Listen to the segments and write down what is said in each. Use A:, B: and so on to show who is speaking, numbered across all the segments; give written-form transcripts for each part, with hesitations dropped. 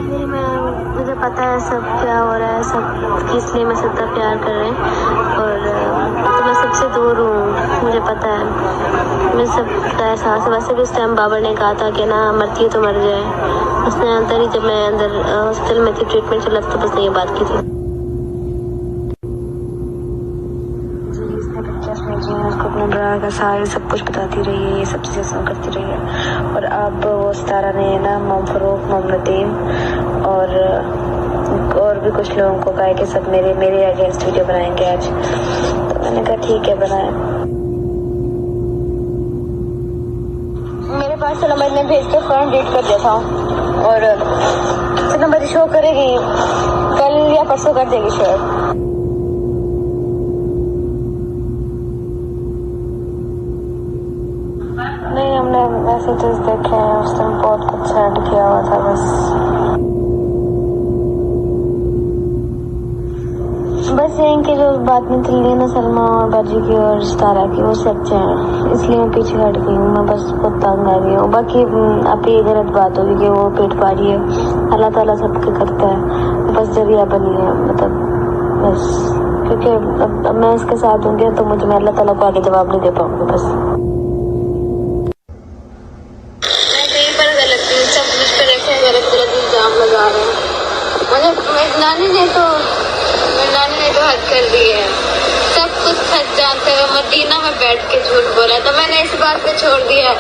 A: मुझे पता है सब क्या हो रहा है, सब किस लिए मैं सबका प्यार कर रहे हैं और तो मैं सबसे दूर हूँ, मुझे पता है, मुझे सबका एहसास है। वैसे भी उस टाइम बाबर ने कहा था कि ना मरती है तो मर जाए, उसने अंदर ही जब मैं अंदर हॉस्पिटल में थी, ट्रीटमेंट चल रहा था, बस ये बात की थी। उसको अपना ड्रामा का सारे सब कुछ बताती रही है, ये सब चीज़ें सुन करती रही है। और अब वो सितारा ने ना मोम फरूक, मोहम्मद नदीम और भी कुछ लोगों को कहा कि सब मेरे अगेंस्ट वीडियो बनाएंगे आज। तो मैंने कहा ठीक है बनाए। मेरे पास से नंबर ने भेज के फ़ोन डिलीट कर दिया था और नंबर शो करेगी कल या परसों कर देगी शायद। नहीं, हमने मैसेजेस देखे हैं, उस टाइम बहुत कुछ सेंड किया हुआ था बस यही कि जो बात नहीं चल रही है ना सलमा और बाजी की और सितारा की, वो सच है, इसलिए मैं पीछे हट गई हूँ। मैं बस बहुत तंग आ गई हूँ। बाकी अब ये गलत बात होगी कि वो पेट पा रही है, अल्लाह ताला सबके करता है, बस जरिया बनी है, मतलब बस क्योंकि अब मैं इसके साथ होंगी तो मैं अल्लाह ताला को आगे जवाब नहीं दे पाऊंगी। बस सब मुझ पर ऐसे गलत इल्जाम लगा रहे हैं। मतलब मेरी नानी ने तो हद कर दी है, सब कुछ सच जानते हुए मदीना में बैठ के झूठ बोला। तो मैंने इस बात पे छोड़ दिया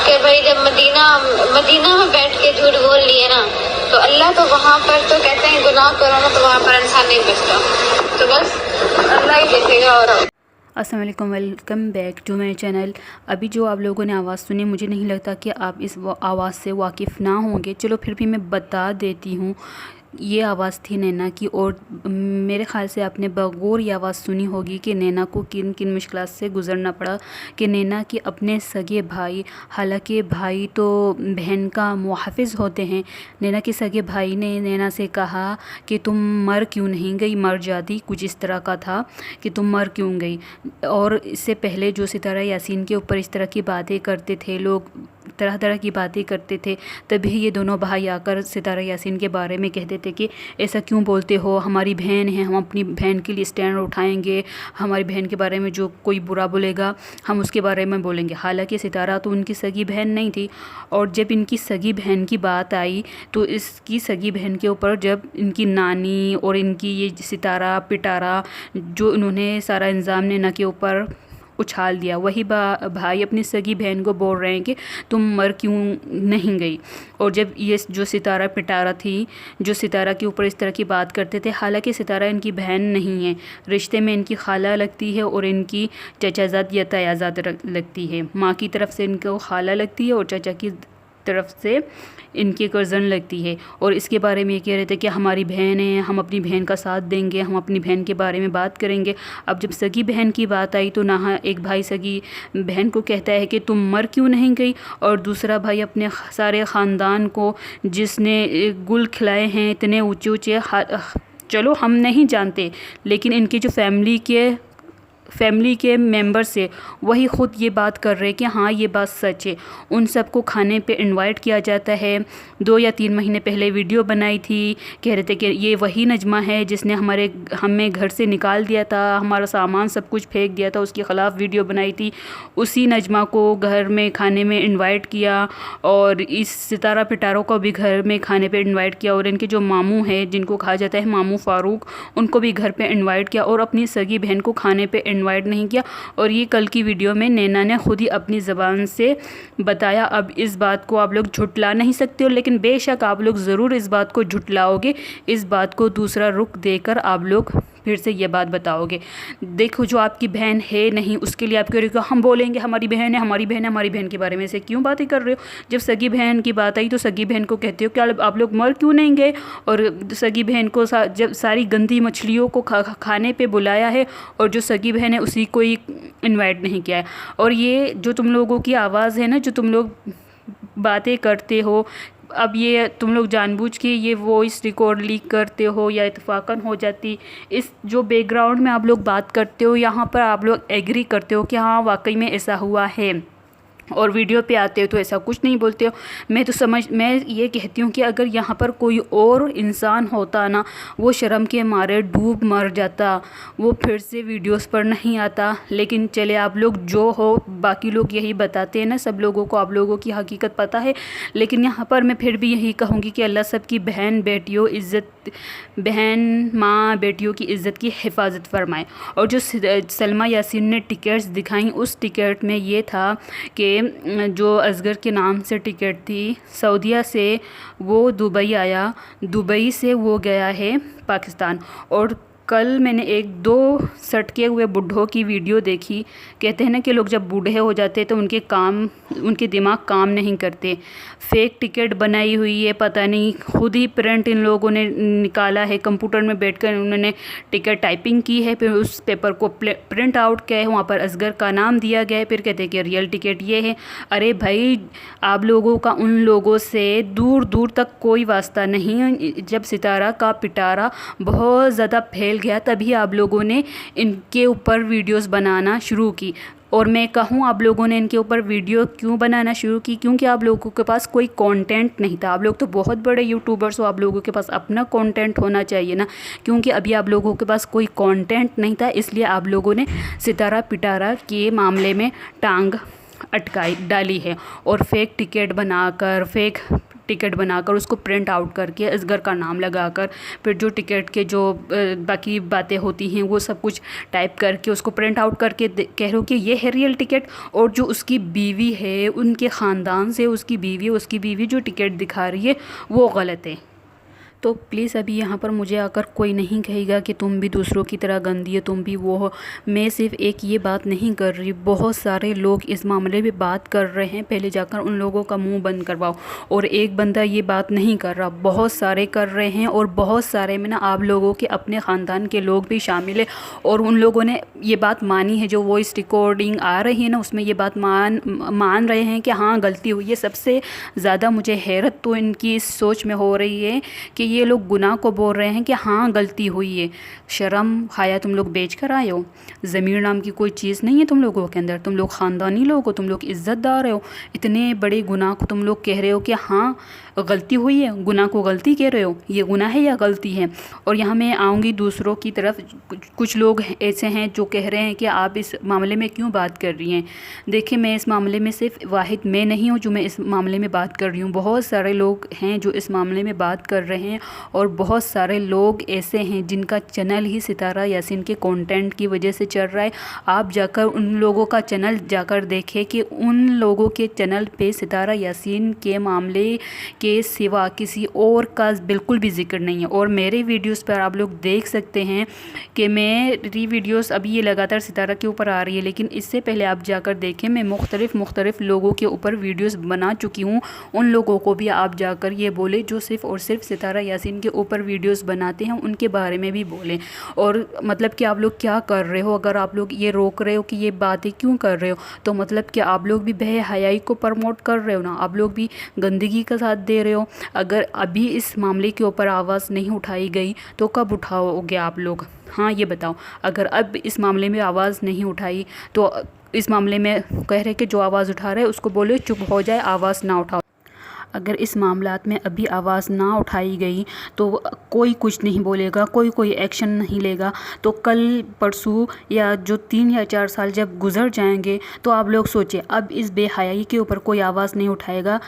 A: कि भाई जब मदीना में बैठ के झूठ बोल लिए ना, तो अल्लाह तो वहाँ पर तो कहते हैं गुनाह करो ना तो वहाँ पर इंसान नहीं बचता, तो बस अल्लाह ही देखेगा। और
B: अस्सलाम वालेकुम, welcome back to my channel. अभी जो आप लोगों ने आवाज़ सुनी, मुझे नहीं लगता कि आप इस आवाज़ से वाकिफ़ ना होंगे। चलो फिर भी मैं बता देती हूँ। ये आवाज़ थी नैना की, और मेरे ख़्याल से आपने बगौर ये आवाज़ सुनी होगी कि नैना को किन किन मुश्किलात से गुज़रना पड़ा। कि नैना के अपने सगे भाई, हालांकि भाई तो बहन का मुहाफ़िज़ होते हैं, नैना के सगे भाई ने नैना से कहा कि तुम मर क्यों नहीं गई, मर जाती, कुछ इस तरह का था कि तुम मर क्यों गई। और इससे पहले जो सितारा यासीन के ऊपर इस तरह की बातें करते थे लोग, तरह तरह की बातें करते थे, तभी ये दोनों भाई आकर सितारा यासीन के बारे में कहते थे कि ऐसा क्यों बोलते हो, हमारी बहन है, हम अपनी बहन के लिए स्टैंड उठाएंगे, हमारी बहन के बारे में जो कोई बुरा बोलेगा हम उसके बारे में बोलेंगे। हालांकि सितारा तो उनकी सगी बहन नहीं थी, और जब इनकी सगी बहन की बात आई तो इसकी सगी बहन के ऊपर जब इनकी नानी और इनकी ये सितारा पिटारा जो इन्होंने सारा इल्ज़ाम नैना के ऊपर उछाल दिया, वही भाई अपनी सगी बहन को बोल रहे हैं कि तुम मर क्यों नहीं गई। और जब ये जो सितारा पिटारा थी, जो सितारा के ऊपर इस तरह की बात करते थे, हालांकि सितारा इनकी बहन नहीं है, रिश्ते में इनकी खाला लगती है और इनकी चचाजाद या तायाजाद लगती है। माँ की तरफ से इनको खाला लगती है और चाचा की तरफ से इनकी कज़न लगती है। और इसके बारे में ये कह रहे थे कि हमारी बहन है, हम अपनी बहन का साथ देंगे, हम अपनी बहन के बारे में बात करेंगे। अब जब सगी बहन की बात आई तो ना एक भाई सगी बहन को कहता है कि तुम मर क्यों नहीं गई, और दूसरा भाई अपने सारे ख़ानदान को जिसने गुल खिलाए हैं इतने ऊँचे ऊँचे, चलो हम नहीं जानते, लेकिन इनकी जो फैमिली के मेंबर से वही ख़ुद ये बात कर रहे हैं कि हाँ ये बात सच है। उन सबको खाने पे इनवाइट किया जाता है। 2 या 3 महीने पहले वीडियो बनाई थी, कह रहे थे कि ये वही नजमा है जिसने हमें घर से निकाल दिया था, हमारा सामान सब कुछ फेंक दिया था, उसके ख़िलाफ़ वीडियो बनाई थी। उसी नजमा को घर में खाने में इन्वाइट किया, और इस सितारा पिटारों को भी घर में खाने पर इन्वाइट किया, और इनके जो मामू हैं जिनको कहा जाता है मामू फ़ारूक, उनको भी घर पर इन्वाइट किया, और अपनी सगी बहन को खाने पर इन्वाइट नहीं किया। और ये कल की वीडियो में नैना ने खुद ही अपनी ज़बान से बताया। अब इस बात को आप लोग झुटला नहीं सकते हो, लेकिन बेशक आप लोग ज़रूर इस बात को झुटलाओगे, इस बात को दूसरा रुख देकर आप लोग फिर से ये बात बताओगे। देखो जो आपकी बहन है नहीं, उसके लिए आप कह रहे हो हम बोलेंगे हमारी बहन है, हमारी बहन है, हमारी बहन के बारे में से क्यों बातें कर रहे हो। जब सगी बहन की बात आई तो सगी बहन को कहते हो क्या आप लोग मर क्यों नहीं गए, और सगी बहन को जब सारी गंदी मछलियों को खाने पे बुलाया है, और जो सगी बहन है उसी को ही इन्वाइट नहीं किया है। और ये जो तुम लोगों की आवाज़ है ना, जो तुम लोग बातें करते हो, अब ये तुम लोग जानबूझ के ये वॉइस रिकॉर्ड लीक करते हो या इत्तफाकन हो जाती, इस जो बैकग्राउंड में आप लोग बात करते हो यहाँ पर आप लोग एग्री करते हो कि हाँ वाकई में ऐसा हुआ है। और वीडियो पे आते हो तो ऐसा कुछ नहीं बोलते हो। मैं ये कहती हूँ कि अगर यहाँ पर कोई और इंसान होता ना, वो शर्म के मारे डूब मर जाता, वो फिर से वीडियोस पर नहीं आता। लेकिन चले, आप लोग जो हो, बाकी लोग यही बताते हैं ना, सब लोगों को आप लोगों की हकीकत पता है। लेकिन यहाँ पर मैं फिर भी यही कहूँगी कि अल्लाह सबकी बहन माँ बेटियों की इज़्ज़त की हिफाजत फरमाए। और जो सलमा यासीन ने टिकट्स दिखाई, उस टिकट में ये था कि जो असगर के नाम से टिकट थी, सऊदीया से वो दुबई आया, दुबई से वो गया है पाकिस्तान। और कल मैंने 1-2 सटके हुए बूढ़ों की वीडियो देखी। कहते हैं ना कि लोग जब बूढ़े हो जाते हैं तो उनके दिमाग काम नहीं करते। फेक टिकट बनाई हुई है, पता नहीं खुद ही प्रिंट इन लोगों ने निकाला है, कंप्यूटर में बैठकर उन्होंने टिकट टाइपिंग की है, फिर उस पेपर को प्रिंट आउट किया है, वहाँ पर असगर का नाम दिया गया है, फिर कहते हैं कि रियल टिकट ये है। अरे भाई, आप लोगों का उन लोगों से दूर दूर तक कोई वास्ता नहीं। जब सितारा का पिटारा बहुत ज़्यादा फैल गया, तभी आप लोगों ने इनके ऊपर वीडियोस बनाना शुरू की। और मैं कहूँ, आप लोगों ने इनके ऊपर वीडियो क्यों बनाना शुरू की? क्योंकि आप लोगों के पास कोई कंटेंट नहीं था। आप लोग तो बहुत बड़े यूट्यूबर्स हो, आप लोगों के पास अपना कंटेंट होना चाहिए ना। क्योंकि अभी आप लोगों के पास कोई कंटेंट नहीं था, इसलिए आप लोगों ने सितारा पिटारा के मामले में टांग अटकाई डाली है। और फेक टिकट बनाकर उसको प्रिंट आउट करके असगर का नाम लगाकर, फिर जो टिकट के जो बाकी बातें होती हैं वो सब कुछ टाइप करके उसको प्रिंट आउट करके कह रहे हो कि ये है रियल टिकट। और जो उसकी बीवी है, उनके ख़ानदान से उसकी बीवी जो टिकट दिखा रही है वो गलत है। तो प्लीज़ अभी यहाँ पर मुझे आकर कोई नहीं कहेगा कि तुम भी दूसरों की तरह गंदी है, तुम भी वो हो। मैं सिर्फ एक ये बात नहीं कर रही, बहुत सारे लोग इस मामले में बात कर रहे हैं। पहले जाकर उन लोगों का मुंह बंद करवाओ। और एक बंदा ये बात नहीं कर रहा, बहुत सारे कर रहे हैं। और बहुत सारे में ना आप लोगों के अपने ख़ानदान के लोग भी शामिल है, और उन लोगों ने ये बात मानी है। जो वॉइस रिकॉर्डिंग आ रही है ना, उसमें ये बात मान रहे हैं कि हाँ गलती हुई है। सबसे ज़्यादा मुझे हैरत तो इनकी इस सोच में हो रही है कि ये लोग गुनाह को बोल रहे हैं कि हाँ गलती हुई है। शर्म हाया तुम लोग बेच कर आए हो। ज़मीर नाम की कोई चीज़ नहीं है तुम लोगों के अंदर। तुम लोग ख़ानदानी लोग हो, तुम लोग इज़्ज़तदार हो। इतने बड़े गुनाह को तुम लोग कह रहे हो कि हाँ गलती हुई है। गुनाह को गलती कह रहे हो, ये गुनाह है या गलती है? और यहाँ मैं आऊँगी दूसरों की तरफ। कुछ लोग ऐसे हैं जो कह रहे हैं कि आप इस मामले में क्यों बात कर रही हैं। देखिए, मैं इस मामले में सिर्फ वाहिद मैं नहीं हूँ जो मैं इस मामले में बात कर रही हूँ। बहुत सारे लोग हैं जो इस मामले में बात कर रहे हैं। और बहुत सारे लोग ऐसे हैं जिनका चैनल ही सितारा यासीन के कंटेंट की वजह से चल रहा है। आप जाकर उन लोगों का चैनल जाकर देखें कि उन लोगों के चैनल पे सितारा यासीन के मामले के सिवा किसी और का बिल्कुल भी जिक्र नहीं है। और मेरे वीडियोस पर आप लोग देख सकते हैं कि मेरी वीडियोस अभी ये लगातार सितारा के ऊपर आ रही है, लेकिन इससे पहले आप जाकर देखें, मैं मुख्तलिफ लोगों के ऊपर वीडियोस बना चुकी हूँ। उन लोगों को भी आप जाकर ये बोले जो सिर्फ़ और सिर्फ सितारा यासीन के ऊपर वीडियोस बनाते हैं, उनके बारे में भी बोलें। और मतलब कि आप लोग क्या कर रहे हो? अगर आप लोग ये रोक रहे हो कि ये बातें क्यों कर रहे हो, तो मतलब कि आप लोग भी बेहयाई को प्रमोट कर रहे हो ना, आप लोग भी गंदगी का साथ दे रहे हो। अगर अभी इस मामले के ऊपर आवाज़ नहीं उठाई गई तो कब उठाओगे आप लोग? हाँ ये बताओ। अगर अब इस मामले में आवाज़ नहीं उठाई तो इस मामले में कह रहे कि जो आवाज़ उठा रहे उसको बोले चुप हो जाए, आवाज़ ना उठाओ। अगर इस मामलात में अभी आवाज़ ना उठाई गई तो कोई कुछ नहीं बोलेगा, कोई एक्शन नहीं लेगा। तो कल परसों या जो 3 या 4 साल जब गुज़र जाएंगे तो आप लोग सोचें, अब इस बेहयाई के ऊपर कोई आवाज़ नहीं उठाएगा,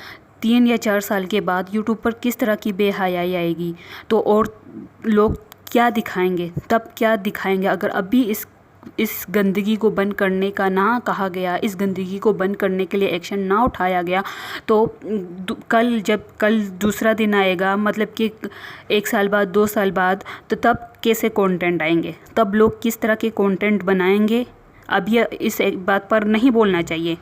B: 3 या 4 साल के बाद यूट्यूब पर किस तरह की बेहयाई आएगी? तो और लोग क्या दिखाएंगे, तब क्या दिखाएंगे? अगर अभी इस गंदगी को बंद करने का ना कहा गया, इस गंदगी को बंद करने के लिए एक्शन ना उठाया गया, तो कल दूसरा दिन आएगा, मतलब कि 1 साल बाद 2 साल बाद, तो तब कैसे कंटेंट आएंगे? तब लोग किस तरह के कंटेंट बनाएंगे? अभी इस एक बात पर नहीं बोलना चाहिए।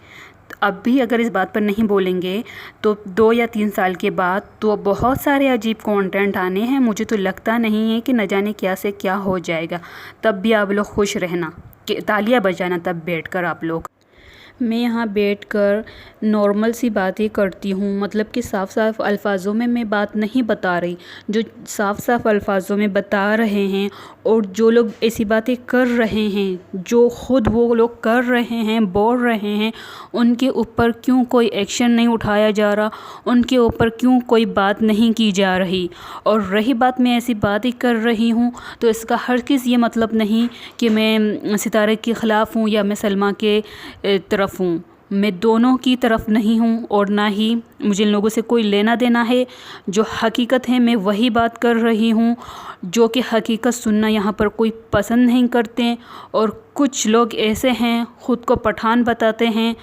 B: अब भी अगर इस बात पर नहीं बोलेंगे तो 2 या 3 साल के बाद तो बहुत सारे अजीब कंटेंट आने हैं। मुझे तो लगता नहीं है कि न जाने क्या से क्या हो जाएगा। तब भी आप लोग खुश रहना, कि तालियां बजाना तब बैठकर आप लोग। मैं यहाँ बैठकर नॉर्मल सी बातें करती हूँ, मतलब कि साफ़ साफ़ अल्फाज़ों में मैं बात नहीं बता रही। जो साफ़ साफ़ अल्फाज़ों में बता रहे हैं और जो लोग ऐसी बातें कर रहे हैं, जो ख़ुद वो लोग कर रहे हैं, बोल रहे हैं, उनके ऊपर क्यों कोई एक्शन नहीं उठाया जा रहा, उनके ऊपर क्यों कोई बात नहीं की जा रही। और रही बात मैं ऐसी बातें कर रही हूँ तो इसका हरगिज़ ये मतलब नहीं कि मैं सितारे के ख़िलाफ़ हूँ या मैं सलमा के तरफ हूँ। मैं दोनों की तरफ नहीं हूँ और ना ही मुझे इन लोगों से कोई लेना देना है। जो हकीकत है मैं वही बात कर रही हूँ, जो कि हकीकत सुनना यहाँ पर कोई पसंद नहीं करते। और कुछ लोग ऐसे हैं ख़ुद को पठान बताते हैं।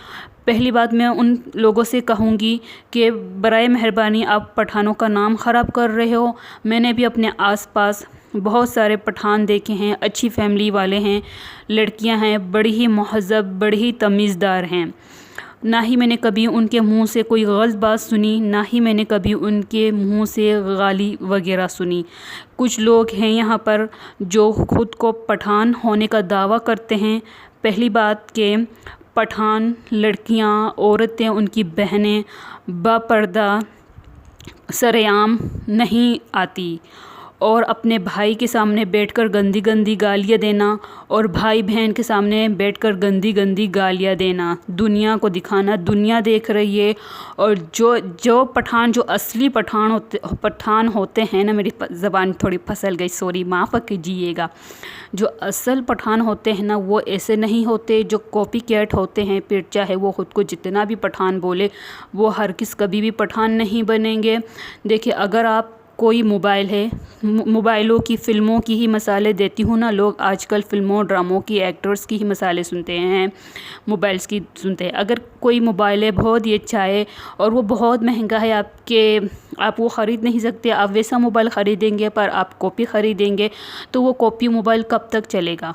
B: पहली बात मैं उन लोगों से कहूँगी कि बराए मेहरबानी आप पठानों का नाम ख़राब कर रहे हो। मैंने भी अपने आसपास बहुत सारे पठान देखे हैं, अच्छी फैमिली वाले हैं, लड़कियां हैं, बड़ी ही महज़्ज़ब, बड़ी ही तमीज़दार हैं। ना ही मैंने कभी उनके मुंह से कोई गलत बात सुनी, ना ही मैंने कभी उनके मुंह से गाली वगैरह सुनी। कुछ लोग हैं यहाँ पर जो ख़ुद को पठान होने का दावा करते हैं। पहली बात कि पठान लड़कियाँ, औरतें, उनकी बहनें बापर्दा सरेआम नहीं आती और अपने भाई के सामने बैठकर गंदी गंदी गालियाँ देना और भाई बहन के सामने बैठकर गंदी गंदी गालियाँ देना, दुनिया को दिखाना, दुनिया देख रही है। और जो पठान, जो असली पठान होते हैं ना, मेरी ज़बान थोड़ी फंसल गई, सॉरी, माफ़ कीजिएगा। जो असल पठान होते हैं ना, वो ऐसे नहीं होते जो कॉपी कैट होते हैं। फिर चाहे वो ख़ुद को जितना भी पठान बोले, वो हरगिज़ कभी भी पठान नहीं बनेंगे। देखिए, अगर आप कोई मोबाइल है, मोबाइलों की, फ़िल्मों की ही मिसालें देती हूँ ना। लोग आजकल फ़िल्मों ड्रामों की, एक्टर्स की ही मिसालें सुनते हैं, मोबाइल्स की सुनते हैं। अगर कोई मोबाइल है बहुत ही अच्छा है और वो बहुत महंगा है, आप वो ख़रीद नहीं सकते, आप वैसा मोबाइल ख़रीदेंगे पर आप कॉपी ख़रीदेंगे, तो वो कॉपी मोबाइल कब तक चलेगा।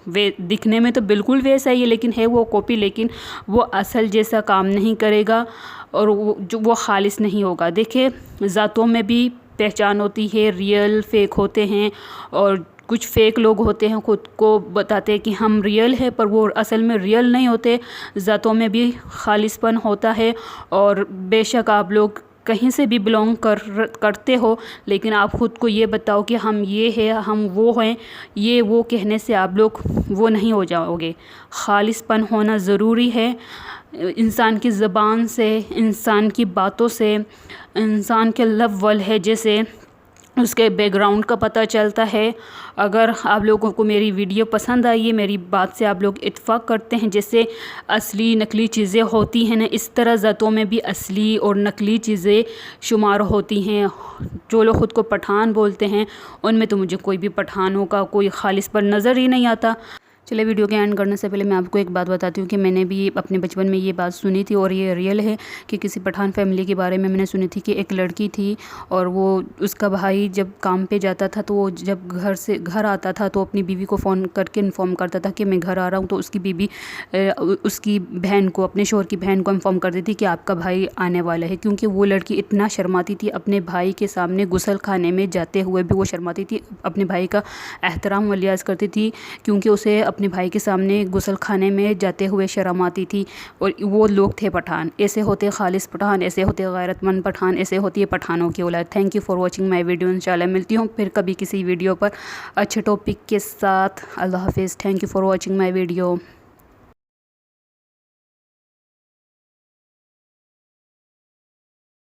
B: वे दिखने में तो बिल्कुल वैसा ही है, लेकिन है वो कॉपी, लेकिन वो असल जैसा काम नहीं करेगा और वो खालिस नहीं होगा। देखिए, ज़ातों में भी पहचान होती है, रियल फेक होते हैं और कुछ फेक लोग होते हैं ख़ुद को बताते हैं कि हम रियल है, पर वो असल में रियल नहीं होते। ज़ातों में भी खालिसपन होता है और बेशक आप लोग कहीं से भी बिलोंग करते हो, लेकिन आप ख़ुद को ये बताओ कि हम ये हैं, हम वो हैं, ये वो कहने से आप लोग वो नहीं हो जाओगे। खालिसपन होना ज़रूरी है। इंसान की ज़बान से, इंसान की बातों से, इंसान के लव वल है जैसे उसके बैकग्राउंड का पता चलता है। अगर आप लोगों को मेरी वीडियो पसंद आई है, मेरी बात से आप लोग इत्फाक करते हैं, जैसे असली नकली चीज़ें होती हैं ना, इस तरह ज़ातों में भी असली और नकली चीज़ें शुमार होती हैं। जो लोग ख़ुद को पठान बोलते हैं, उनमें तो मुझे कोई भी पठानों का कोई खालिसपन नज़र ही नहीं आता। चलिए, वीडियो के एंड करने से पहले मैं आपको एक बात बताती हूँ कि मैंने भी अपने बचपन में ये बात सुनी थी और ये रियल है कि किसी पठान फैमिली के बारे में मैंने सुनी थी कि एक लड़की थी और वो, उसका भाई जब काम पे जाता था तो वो जब घर आता था तो अपनी बीवी को फ़ोन करके इन्फॉर्म करता था कि मैं घर आ रहा हूँ। तो उसकी बीवी उसकी बहन को, अपने शोहर की बहन को इन्फॉर्म कर देती कि आपका भाई आने वाला है, क्योंकि वो लड़की इतना शर्माती थी अपने भाई के सामने, गुसल खाने में जाते हुए भी वो शर्माती थी, अपने भाई का एहतराम व लिहाज़ करती थी, क्योंकि उसे अपने भाई के सामने गुसल खाने में जाते हुए शर्म आती थी। और वो लोग थे पठान। ऐसे होते खालिस पठान, ऐसे होते गैरतमंद पठान, ऐसे होती है पठानों की औलाद। Thank you for watching my video. इंशाल्लाह मिलती हूँ फिर कभी किसी वीडियो पर अच्छे टॉपिक के साथ। अल्लाह हाफिज़। Thank you for watching my video.